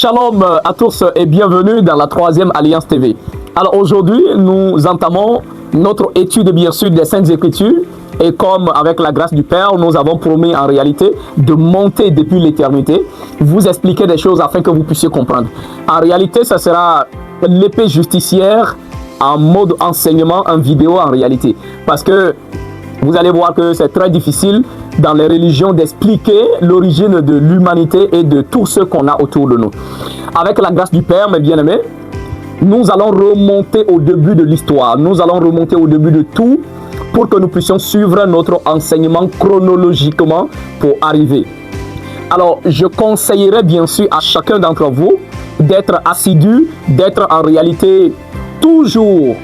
Shalom à tous et bienvenue dans la troisième Alliance TV. Alors aujourd'hui, nous entamons notre étude bien sûr des Saintes Écritures et comme avec la grâce du Père, nous avons promis en réalité de monter depuis l'éternité, vous expliquer des choses afin que vous puissiez comprendre. En réalité, ça sera l'épée justicière en mode enseignement, en vidéo en réalité. Parce que vous allez voir que c'est très difficile dans les religions d'expliquer l'origine de l'humanité et de tout ce qu'on a autour de nous. Avec la grâce du Père, mes bien-aimés, nous allons remonter au début de l'histoire. Nous allons remonter au début de tout pour que nous puissions suivre notre enseignement chronologiquement pour arriver. Alors, je conseillerais bien sûr à chacun d'entre vous d'être assidu, d'être en réalité toujours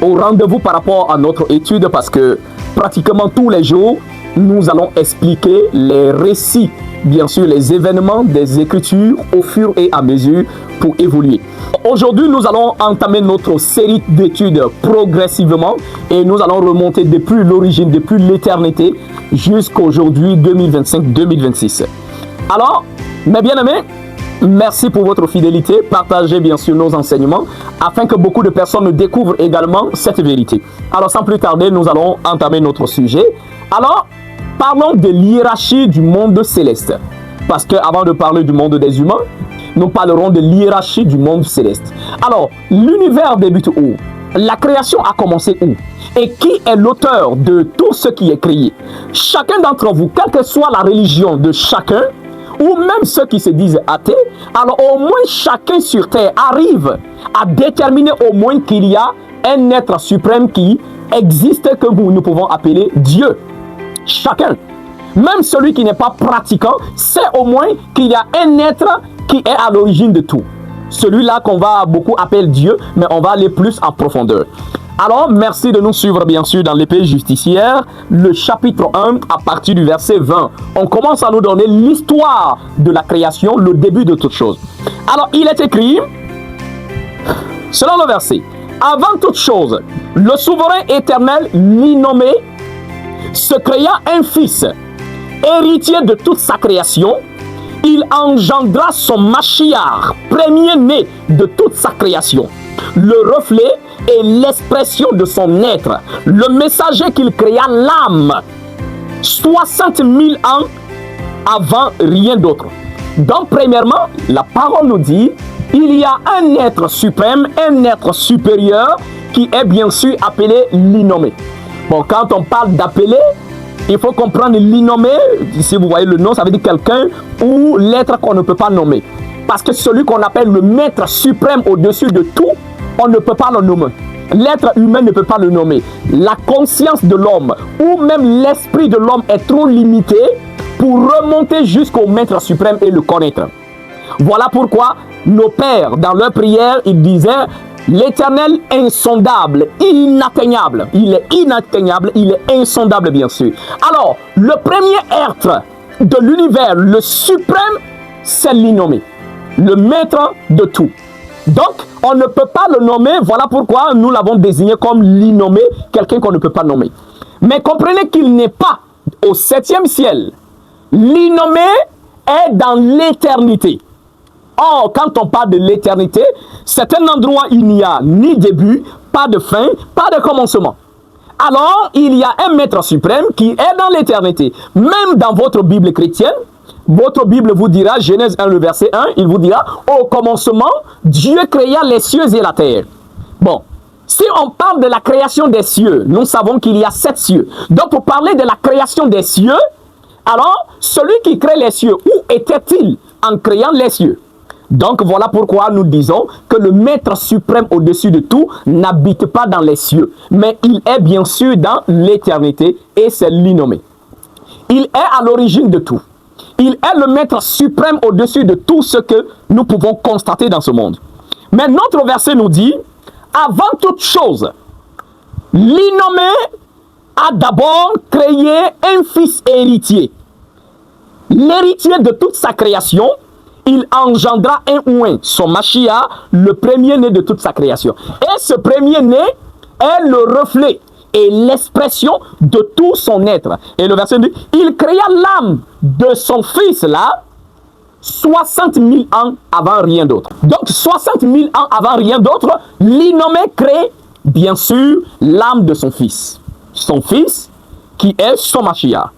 au rendez-vous par rapport à notre étude parce que pratiquement tous les jours, nous allons expliquer les récits, bien sûr les événements des Écritures au fur et à mesure pour évoluer. Aujourd'hui, nous allons entamer notre série d'études progressivement et nous allons remonter depuis l'origine, depuis l'éternité jusqu'aujourd'hui 2025-2026. Alors, mes bien-aimés, merci pour votre fidélité. Partagez bien sûr nos enseignements afin que beaucoup de personnes découvrent également cette vérité. Alors, sans plus tarder, nous allons entamer notre sujet. Alors, parlons de l'hiérarchie du monde céleste. Parce qu'avant de parler du monde des humains, nous parlerons de l'hiérarchie du monde céleste. Alors, l'univers débute où? La création a commencé où? Et qui est l'auteur de tout ce qui est créé? Chacun d'entre vous, quelle que soit la religion de chacun, ou même ceux qui se disent athées, alors au moins chacun sur terre arrive à déterminer au moins qu'il y a un être suprême qui existe que nous pouvons appeler Dieu. Chacun, même celui qui n'est pas pratiquant, sait au moins qu'il y a un être qui est à l'origine de tout. Celui-là qu'on va beaucoup appeler Dieu, mais on va aller plus en profondeur. Alors, merci de nous suivre bien sûr dans l'épée justicière, le chapitre 1 à partir du verset 20. On commence à nous donner l'histoire de la création, le début de toute chose. Alors, il est écrit, selon le verset, « Avant toute chose, le souverain éternel, l'innommé, se créa un fils, héritier de toute sa création. Il engendra son Mashiach, premier-né de toute sa création, le reflet et l'expression de son être, le messager qu'il créa l'âme, 60 000 ans avant rien d'autre. » Donc, premièrement, la parole nous dit, il y a un être suprême, un être supérieur, qui est bien sûr appelé l'innommé. Bon, quand on parle d'appeler, il faut comprendre l'innommé, si vous voyez le nom, ça veut dire quelqu'un ou l'être qu'on ne peut pas nommer. Parce que celui qu'on appelle le maître suprême au-dessus de tout, on ne peut pas le nommer. L'être humain ne peut pas le nommer. La conscience de l'homme ou même l'esprit de l'homme est trop limité pour remonter jusqu'au maître suprême et le connaître. Voilà pourquoi nos pères, dans leur prière, ils disaient l'Éternel insondable, inatteignable. Il est inatteignable, il est insondable bien sûr. Alors, le premier être de l'univers, le suprême, c'est l'innommé, le maître de tout. Donc, on ne peut pas le nommer, voilà pourquoi nous l'avons désigné comme l'innommé, quelqu'un qu'on ne peut pas nommer. Mais comprenez qu'il n'est pas au 7e ciel. L'innommé est dans l'éternité. Or, quand on parle de l'éternité, c'est un endroit où il n'y a ni début, pas de fin, pas de commencement. Alors, il y a un maître suprême qui est dans l'éternité. Même dans votre Bible chrétienne, votre Bible vous dira, Genèse 1, le verset 1, il vous dira, au commencement, Dieu créa les cieux et la terre. Bon, si on parle de la création des cieux, nous savons qu'il y a 7 cieux. Donc, pour parler de la création des cieux, alors, celui qui crée les cieux, où était-il en créant les cieux? Donc voilà pourquoi nous disons que le maître suprême au-dessus de tout n'habite pas dans les cieux, mais il est bien sûr dans l'éternité et c'est l'innommé. Il est à l'origine de tout. Il est le maître suprême au-dessus de tout ce que nous pouvons constater dans ce monde. Mais notre verset nous dit, avant toute chose, l'innommé a d'abord créé un fils héritier. L'héritier de toute sa création, il engendra un ouin, son Mashiach, le premier-né de toute sa création. Et ce premier-né est le reflet et l'expression de tout son être. Et le verset dit, il créa l'âme de son fils là, 60 000 ans avant rien d'autre. Donc 60 000 ans avant rien d'autre, l'innommé crée bien sûr l'âme de son fils. Son fils qui est son Mashiach.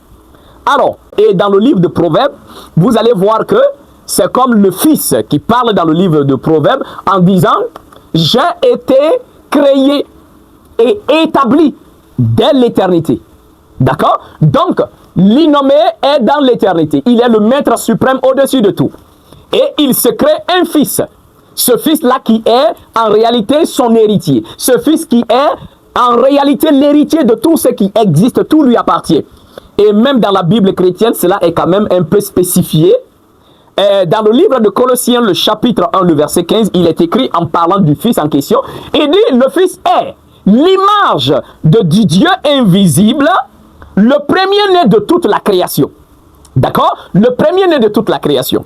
Alors, et dans le livre de Proverbes, vous allez voir que c'est comme le fils qui parle dans le livre de Proverbes en disant « J'ai été créé et établi dès l'éternité. » D'accord? Donc, l'innommé est dans l'éternité. Il est le maître suprême au-dessus de tout. Et il se crée un fils. Ce fils-là qui est en réalité son héritier. Ce fils qui est en réalité l'héritier de tout ce qui existe. Tout lui appartient. Et même dans la Bible chrétienne, cela est quand même un peu spécifié. Dans le livre de Colossiens, le chapitre 1, le verset 15, il est écrit en parlant du fils en question. Il dit, le fils est l'image du Dieu invisible, le premier-né de toute la création. D'accord? Le premier-né de toute la création.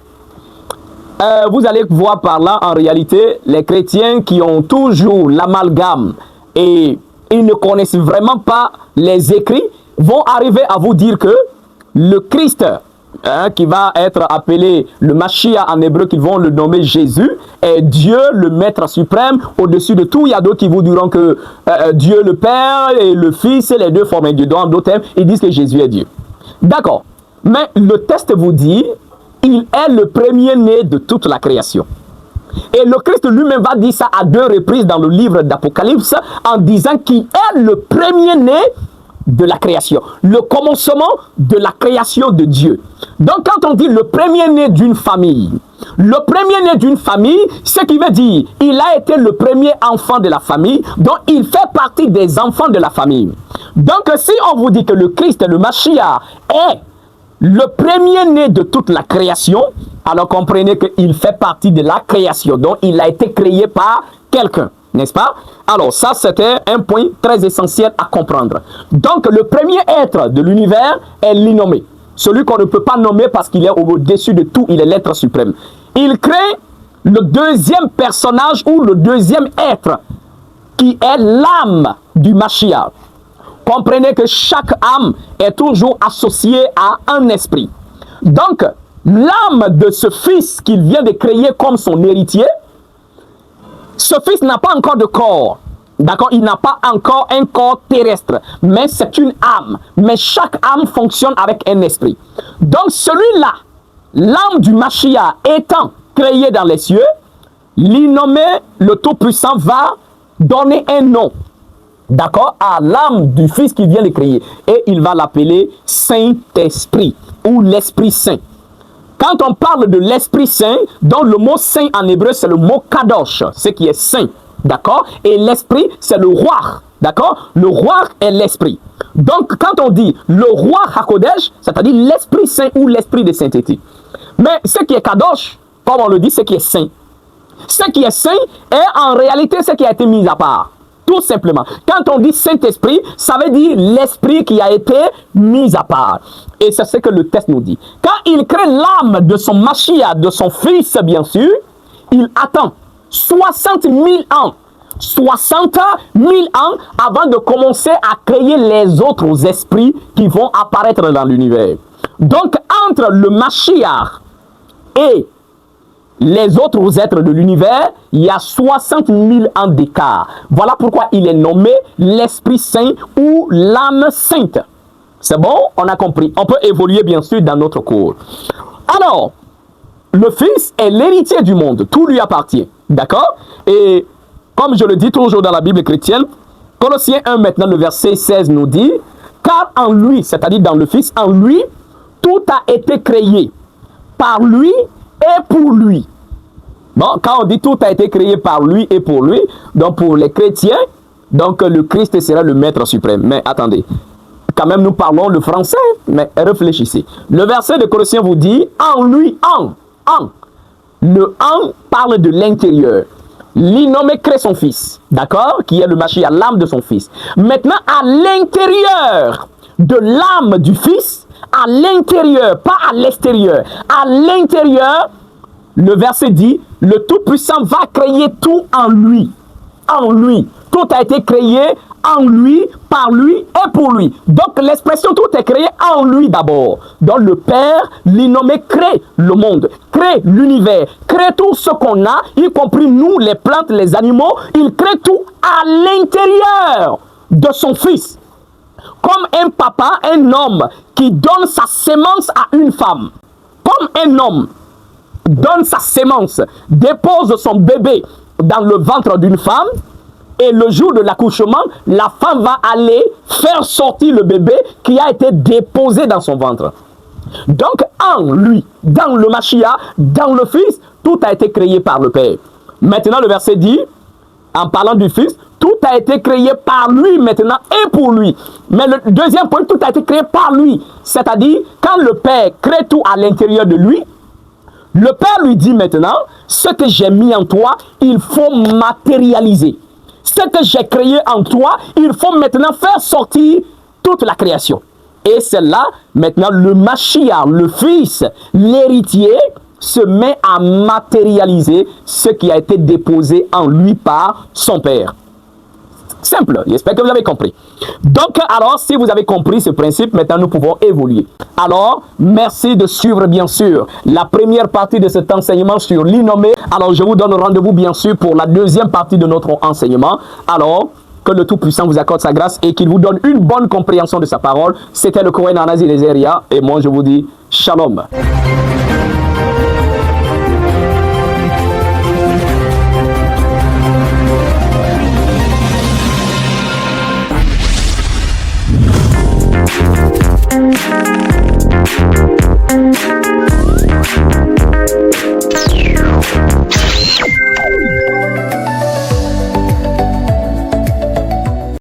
Vous allez voir par là, en réalité, les chrétiens qui ont toujours l'amalgame et ils ne connaissent vraiment pas les écrits, vont arriver à vous dire que le Christ, qui va être appelé le Mashiach en hébreu, qu'ils vont le nommer Jésus, est Dieu, le Maître suprême, au-dessus de tout. Il y a d'autres qui vous diront que Dieu le Père et le Fils, les deux forment Dieu. Dans d'autres termes, ils disent que Jésus est Dieu. D'accord. Mais le texte vous dit, il est le premier-né de toute la création. Et le Christ lui-même va dire ça à 2 reprises dans le livre d'Apocalypse, en disant qu'il est le premier-né de la création, le commencement de la création de Dieu. Donc quand on dit le premier-né d'une famille, le premier-né d'une famille, ce qui veut dire, il a été le premier enfant de la famille, donc il fait partie des enfants de la famille. Donc si on vous dit que le Christ, le Mashiach, est le premier-né de toute la création, alors comprenez qu'il fait partie de la création, donc il a été créé par quelqu'un. N'est-ce pas? Alors ça, c'était un point très essentiel à comprendre. Donc le premier être de l'univers est l'innommé. Celui qu'on ne peut pas nommer parce qu'il est au-dessus de tout, il est l'être suprême. Il crée le deuxième personnage ou le deuxième être qui est l'âme du Mashiach. Comprenez que chaque âme est toujours associée à un esprit. Donc l'âme de ce fils qu'il vient de créer comme son héritier, ce fils n'a pas encore de corps, d'accord? Il n'a pas encore un corps terrestre, mais c'est une âme. Mais chaque âme fonctionne avec un esprit. Donc celui-là, l'âme du Mashiach étant créée dans les cieux, l'innommé, le Tout-Puissant, va donner un nom, d'accord, à l'âme du fils qui vient de créer. Et il va l'appeler Saint-Esprit ou l'Esprit Saint. Quand on parle de l'Esprit Saint, donc le mot Saint en hébreu, c'est le mot Kadosh, ce qui est Saint, d'accord? Et l'Esprit, c'est le Roi, d'accord? Le Roi est l'Esprit. Donc, quand on dit le Roi HaKodesh, c'est-à-dire l'Esprit Saint ou l'Esprit de sainteté. Mais ce qui est Kadosh, comme on le dit, ce qui est Saint. Ce qui est Saint est en réalité ce qui a été mis à part. Tout simplement. Quand on dit Saint-Esprit, ça veut dire l'Esprit qui a été mis à part. Et c'est ce que le texte nous dit. Quand il crée l'âme de son Mashiach, de son fils, bien sûr, il attend 60 000 ans. 60 000 ans avant de commencer à créer les autres esprits qui vont apparaître dans l'univers. Donc, entre le Mashiach et les autres êtres de l'univers, il y a 60 000 ans d'écart. Voilà pourquoi il est nommé l'Esprit Saint ou l'âme sainte. C'est bon? On a compris. On peut évoluer bien sûr dans notre cours. Alors, le Fils est l'héritier du monde. Tout lui appartient. D'accord? Et comme je le dis toujours dans la Bible chrétienne, Colossiens 1 maintenant, le verset 16 nous dit, car en lui, c'est-à-dire dans le Fils, en lui, tout a été créé par lui et pour lui. Bon, quand on dit tout a été créé par lui et pour lui, donc pour les chrétiens, donc le Christ sera le Maître suprême. Mais attendez, quand même nous parlons le français, mais réfléchissez. Le verset de Colossiens vous dit, en lui, en. Le en parle de l'intérieur. L'innommé crée son fils, d'accord, qui est le Mashiach, l'âme de son fils. Maintenant, à l'intérieur de l'âme du fils, à l'intérieur, pas à l'extérieur, à l'intérieur, le verset dit, le Tout-Puissant va créer tout en lui. En lui. Tout a été créé en lui, par lui et pour lui. Donc l'expression tout est créé en lui d'abord. Donc le Père, l'innommé, crée le monde, crée l'univers, crée tout ce qu'on a, y compris nous, les plantes, les animaux. Il crée tout à l'intérieur de son Fils. Comme un papa, un homme qui donne sa sémence à une femme. Comme un homme donne sa sémence, dépose son bébé dans le ventre d'une femme, et le jour de l'accouchement, la femme va aller faire sortir le bébé qui a été déposé dans son ventre. Donc, en lui, dans le Mashiach, dans le Fils, tout a été créé par le Père. Maintenant, le verset dit, en parlant du Fils, tout a été créé par lui maintenant et pour lui. Mais le deuxième point, tout a été créé par lui. C'est-à-dire, quand le Père crée tout à l'intérieur de lui, le Père lui dit maintenant, ce que j'ai mis en toi, il faut matérialiser. Ce que j'ai créé en toi, il faut maintenant faire sortir toute la création. Et c'est là, maintenant, le Mashiach, le Fils, l'héritier, se met à matérialiser ce qui a été déposé en lui par son Père. Simple, j'espère que vous avez compris. Donc, alors, si vous avez compris ce principe, maintenant nous pouvons évoluer. Alors, merci de suivre, bien sûr, la première partie de cet enseignement sur l'innommé. Alors, je vous donne rendez-vous, bien sûr, pour la deuxième partie de notre enseignement. Alors, que le Tout-Puissant vous accorde sa grâce et qu'il vous donne une bonne compréhension de sa parole. C'était le Cohen Anazi Lezeria et moi, je vous dis Shalom.